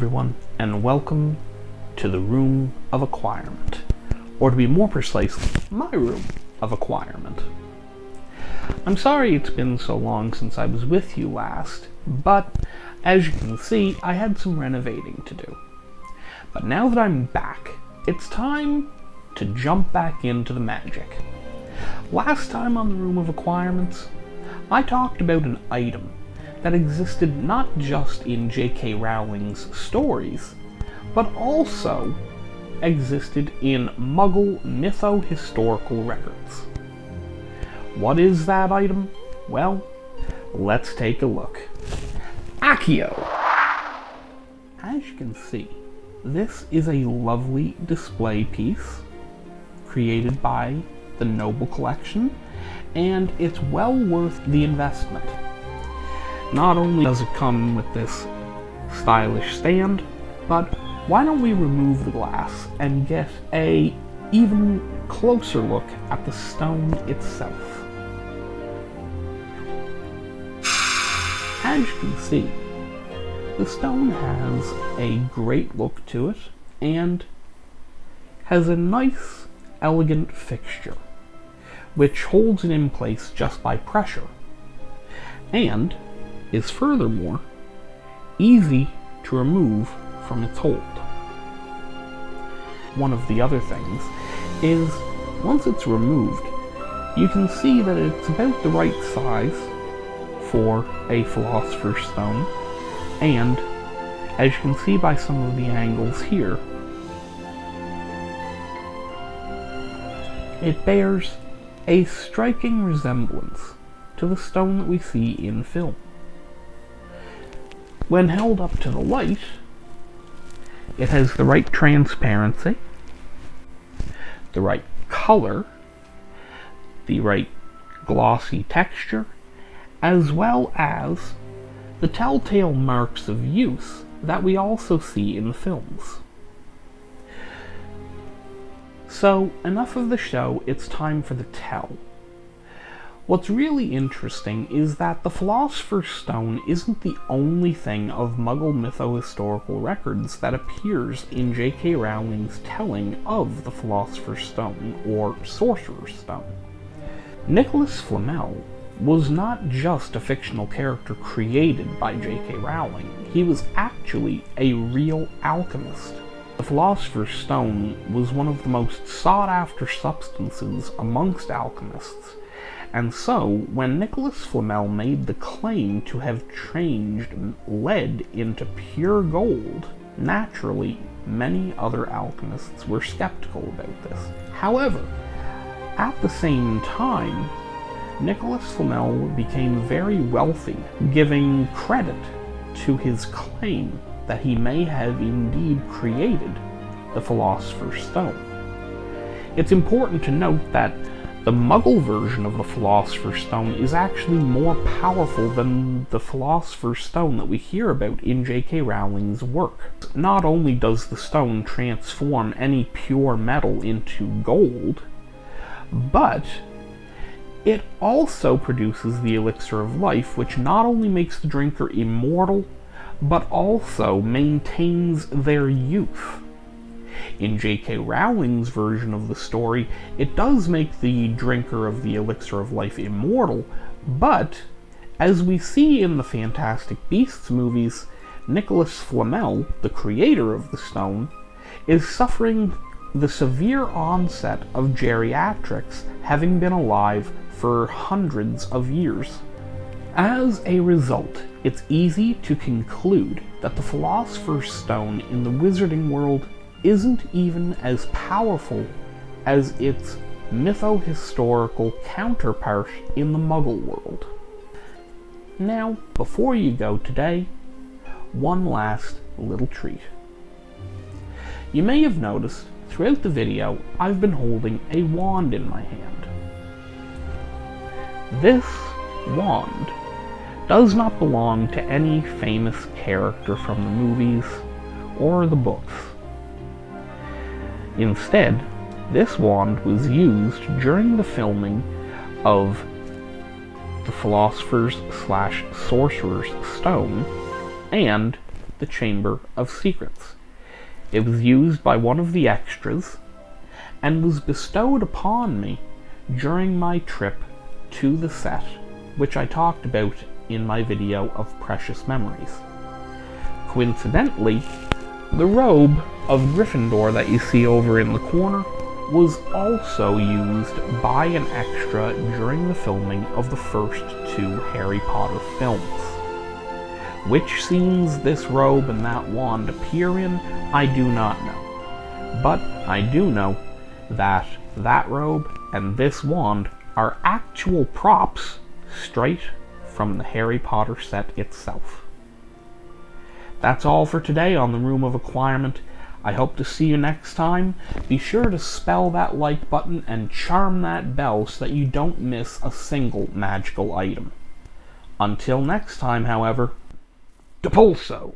everyone, and welcome to the Room of Acquirement, or to be more precise, my Room of Acquirement. I'm sorry it's been so long since I was with you last, but as you can see, I had some renovating to do. But now that I'm back, it's time to jump back into the magic. Last time on the Room of Acquirements, I talked about an item that existed not just in J.K. Rowling's stories, but also existed in Muggle mytho-historical records. What is that item? Well, let's take a look. Accio! As you can see, this is a lovely display piece created by the Noble Collection, and it's well worth the investment. Not only does it come with this stylish stand, but why don't we remove the glass and get a even closer look at the stone itself. As you can see, the stone has a great look to it and has a nice, elegant fixture, which holds it in place just by pressure, and is furthermore easy to remove from its hold. One of the other things is, once it's removed, you can see that it's about the right size for a Philosopher's Stone, and as you can see by some of the angles here, it bears a striking resemblance to the stone that we see in film. When held up to the light, it has the right transparency, the right color, the right glossy texture, as well as the telltale marks of use that we also see in the films. So, enough of the show, it's time for the tell. What's really interesting is that the Philosopher's Stone isn't the only thing of Muggle mytho-historical records that appears in J.K. Rowling's telling of the Philosopher's Stone, or Sorcerer's Stone. Nicholas Flamel was not just a fictional character created by J.K. Rowling, he was actually a real alchemist. The Philosopher's Stone was one of the most sought-after substances amongst alchemists, and so, when Nicholas Flamel made the claim to have changed lead into pure gold, naturally, many other alchemists were skeptical about this. However, at the same time, Nicholas Flamel became very wealthy, giving credit to his claim that he may have indeed created the Philosopher's Stone. It's important to note that the Muggle version of the Philosopher's Stone is actually more powerful than the Philosopher's Stone that we hear about in J.K. Rowling's work. Not only does the stone transform any pure metal into gold, but it also produces the elixir of life, which not only makes the drinker immortal, but also maintains their youth. In J.K. Rowling's version of the story, it does make the drinker of the elixir of life immortal, but as we see in the Fantastic Beasts movies, Nicholas Flamel, the creator of the stone, is suffering the severe onset of geriatrics, having been alive for hundreds of years. As a result, it's easy to conclude that the Philosopher's Stone in the wizarding world isn't even as powerful as its mytho-historical counterpart in the Muggle world. Now, before you go today, one last little treat. You may have noticed throughout the video I've been holding a wand in my hand. This wand does not belong to any famous character from the movies or the books. Instead, this wand was used during the filming of the Philosopher's / Sorcerer's Stone and the Chamber of Secrets. It was used by one of the extras, and was bestowed upon me during my trip to the set, which I talked about in my video of Precious Memories. Coincidentally, the robe of Gryffindor that you see over in the corner was also used by an extra during the filming of the first 2 Harry Potter films. Which scenes this robe and that wand appear in, I do not know. But I do know that that robe and this wand are actual props straight from the Harry Potter set itself. That's all for today on the Room of Acquirement. I hope to see you next time. Be sure to spell that like button and charm that bell so that you don't miss a single magical item. Until next time, however, Depulso!